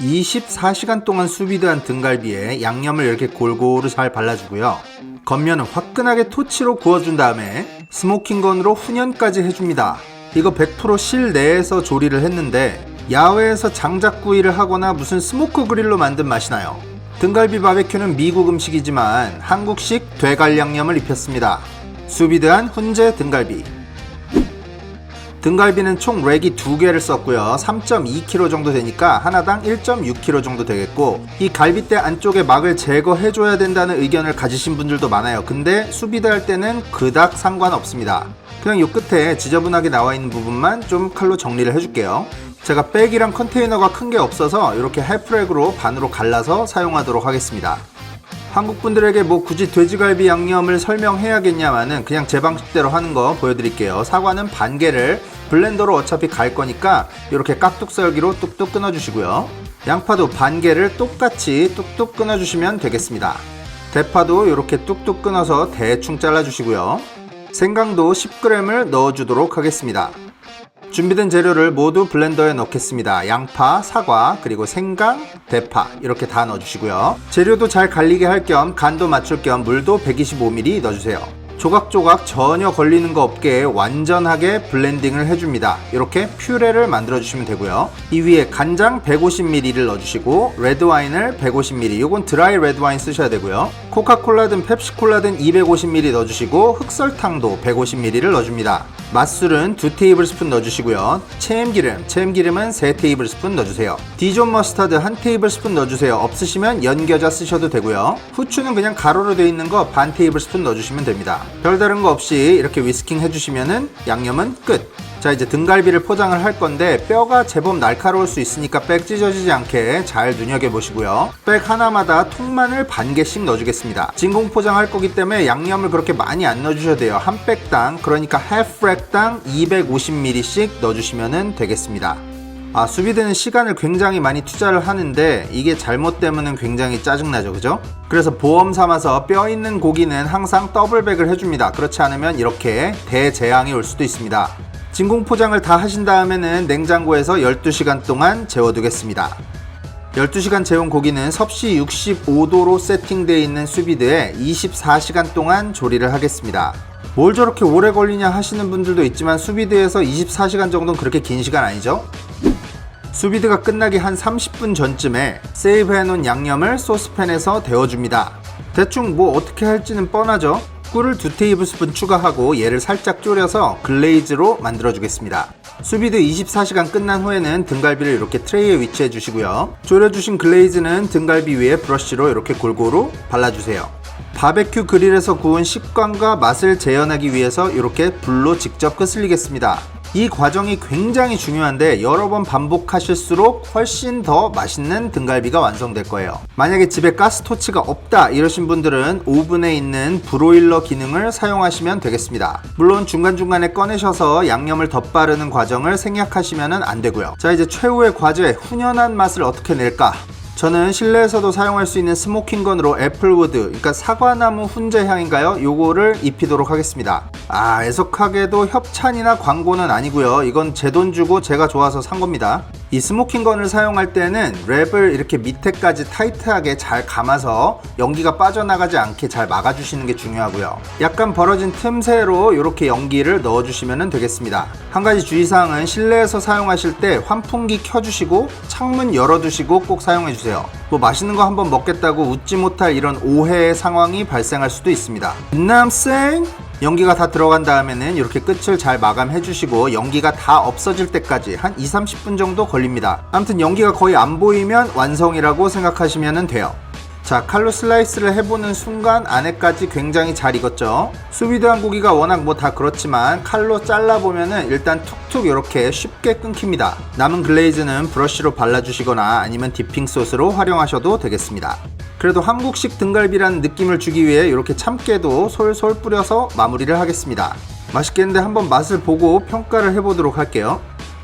24시간 동안 수비드한 등갈비에 양념을 이렇게 골고루 잘 발라주고요. 겉면은 화끈하게 토치로 구워준 다음에 스모킹건으로 훈연까지 해줍니다. 이거 100% 실내에서 조리를 했는데 야외에서 장작구이를 하거나 무슨 스모크 그릴로 만든 맛이 나요. 등갈비 바베큐는 미국 음식이지만 한국식 돼갈 양념을 입혔습니다. 수비드한 훈제 등갈비. 등갈비는 총 렉이 2개를 썼고요. 3.2kg 정도 되니까 하나당 1.6kg 정도 되겠고, 이 갈비뼈 안쪽에 막을 제거해줘야 된다는 의견을 가지신 분들도 많아요. 근데 수비드 할 때는 그닥 상관없습니다. 그냥 요 끝에 지저분하게 나와 있는 부분만 좀 칼로 정리를 해줄게요. 제가 백이랑 컨테이너가 큰 게 없어서 이렇게 헬프렉으로 반으로 갈라서 사용하도록 하겠습니다. 한국 분들에게 뭐 굳이 돼지갈비 양념을 설명해야겠냐마는 그냥 제 방식대로 하는 거 보여드릴게요. 사과는 반 개를 블렌더로 어차피 갈 거니까 이렇게 깍둑 썰기로 뚝뚝 끊어주시고요. 양파도 반 개를 똑같이 뚝뚝 끊어주시면 되겠습니다. 대파도 이렇게 뚝뚝 끊어서 대충 잘라주시고요. 생강도 10g을 넣어주도록 하겠습니다. 준비된 재료를 모두 블렌더에 넣겠습니다. 양파, 사과, 그리고 생강, 대파 이렇게 다 넣어주시고요. 재료도 잘 갈리게 할 겸 간도 맞출 겸 물도 125ml 넣어주세요. 조각조각 전혀 걸리는 거 없게 완전하게 블렌딩을 해줍니다. 이렇게 퓨레를 만들어 주시면 되고요. 이 위에 간장 150ml를 넣어주시고 레드와인을 150ml, 이건 드라이 레드와인 쓰셔야 되고요. 코카콜라든 펩시콜라든 250ml 넣어주시고 흑설탕도 150ml를 넣어줍니다. 맛술은 2테이블스푼 넣어주시고요. 참기름은 3테이블스푼 넣어주세요. 디존 머스타드 1테이블스푼 넣어주세요. 없으시면 연겨자 쓰셔도 되고요. 후추는 그냥 가로로 되어 있는 거 반 테이블스푼 넣어주시면 됩니다. 별다른 거 없이 이렇게 위스킹 해주시면은 양념은 끝! 자, 이제 등갈비를 포장을 할 건데 뼈가 제법 날카로울 수 있으니까 백 찢어지지 않게 잘 눈여겨보시고요. 백 하나마다 통마늘 반 개씩 넣어주겠습니다. 진공 포장할 거기 때문에 양념을 그렇게 많이 안 넣어주셔도 돼요. 한 백당, 그러니까 half 렉당 250ml씩 넣어주시면 되겠습니다. 수비드는 시간을 굉장히 많이 투자를 하는데 이게 잘못되면 굉장히 짜증나죠, 그죠? 그래서 보험 삼아서 뼈 있는 고기는 항상 더블백을 해줍니다. 그렇지 않으면 이렇게 대재앙이 올 수도 있습니다. 진공 포장을 다 하신 다음에는 냉장고에서 12시간 동안 재워두겠습니다. 12시간 재운 고기는 섭씨 65도로 세팅되어 있는 수비드에 24시간 동안 조리를 하겠습니다. 뭘 저렇게 오래 걸리냐 하시는 분들도 있지만 수비드에서 24시간 정도는 그렇게 긴 시간 아니죠? 수비드가 끝나기 한 30분 전쯤에 세이브해놓은 양념을 소스팬에서 데워줍니다. 대충 뭐 어떻게 할지는 뻔하죠? 꿀을 2테이블스푼 추가하고 얘를 살짝 졸여서 글레이즈로 만들어주겠습니다. 수비드 24시간 끝난 후에는 등갈비를 이렇게 트레이에 위치해 주시고요. 졸여주신 글레이즈는 등갈비 위에 브러쉬로 이렇게 골고루 발라주세요. 바베큐 그릴에서 구운 식감과 맛을 재현하기 위해서 이렇게 불로 직접 끄슬리겠습니다. 이 과정이 굉장히 중요한데 여러 번 반복하실수록 훨씬 더 맛있는 등갈비가 완성될 거예요. 만약에 집에 가스토치가 없다 이러신 분들은 오븐에 있는 브로일러 기능을 사용하시면 되겠습니다. 물론 중간중간에 꺼내셔서 양념을 덧바르는 과정을 생략하시면 안 되고요. 자, 이제 최후의 과제, 훈연한 맛을 어떻게 낼까? 저는 실내에서도 사용할 수 있는 스모킹건으로 애플우드, 그러니까 사과나무 훈제 향인가요? 요거를 입히도록 하겠습니다. 애석하게도 협찬이나 광고는 아니고요. 이건 제 돈 주고 제가 좋아서 산 겁니다. 이 스모킹건을 사용할 때는 랩을 이렇게 밑에까지 타이트하게 잘 감아서 연기가 빠져나가지 않게 잘 막아주시는 게 중요하고요. 약간 벌어진 틈새로 이렇게 연기를 넣어주시면 되겠습니다. 한 가지 주의사항은 실내에서 사용하실 때 환풍기 켜주시고 창문 열어두시고 꼭 사용해주세요. 뭐 맛있는 거 한번 먹겠다고 웃지 못할 이런 오해의 상황이 발생할 수도 있습니다. 남생 연기가 다 들어간 다음에는 이렇게 끝을 잘 마감해 주시고 연기가 다 없어질 때까지 한 2-30분 정도 걸립니다. 아무튼 연기가 거의 안 보이면 완성이라고 생각하시면 돼요. 자, 칼로 슬라이스를 해보는 순간 안에까지 굉장히 잘 익었죠. 수비드한 고기가 워낙 뭐 다 그렇지만 칼로 잘라보면은 일단 툭툭 이렇게 쉽게 끊깁니다. 남은 글레이즈는 브러쉬로 발라주시거나 아니면 디핑 소스로 활용하셔도 되겠습니다. 그래도 한국식 등갈비라는 느낌을 주기 위해 이렇게 참깨도 솔솔 뿌려서 마무리를 하겠습니다. 맛있겠는데 한번 맛을 보고 평가를 해보도록 할게요.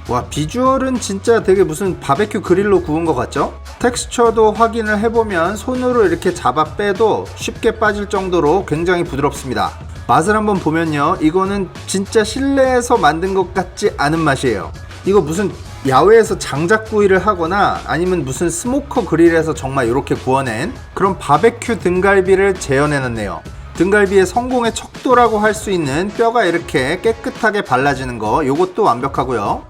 와, 비주얼은 진짜 되게 무슨 바베큐 그릴로 구운 것 같죠? 텍스처도 확인을 해보면 손으로 이렇게 잡아 빼도 쉽게 빠질 정도로 굉장히 부드럽습니다. 맛을 한번 보면요, 이거는 진짜 실내에서 만든 것 같지 않은 맛이에요. 이거 무슨 야외에서 장작구이를 하거나 아니면 무슨 스모커 그릴에서 정말 이렇게 구워낸 그런 바베큐 등갈비를 재현해놨네요. 등갈비의 성공의 척도라고 할 수 있는 뼈가 이렇게 깨끗하게 발라지는 거, 요것도 완벽하고요.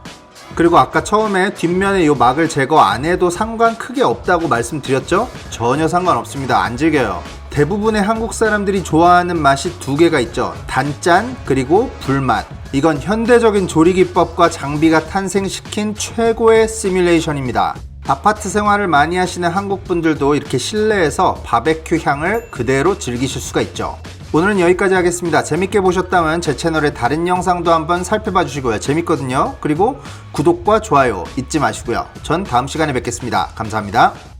그리고 아까 처음에 뒷면에 요 막을 제거 안 해도 상관 크게 없다고 말씀드렸죠? 전혀 상관없습니다. 안 질겨요. 대부분의 한국 사람들이 좋아하는 맛이 두 개가 있죠. 단짠 그리고 불맛. 이건 현대적인 조리 기법과 장비가 탄생시킨 최고의 시뮬레이션입니다. 아파트 생활을 많이 하시는 한국 분들도 이렇게 실내에서 바베큐 향을 그대로 즐기실 수가 있죠. 오늘은 여기까지 하겠습니다. 재밌게 보셨다면 제 채널의 다른 영상도 한번 살펴봐 주시고요. 재밌거든요. 그리고 구독과 좋아요 잊지 마시고요. 전 다음 시간에 뵙겠습니다. 감사합니다.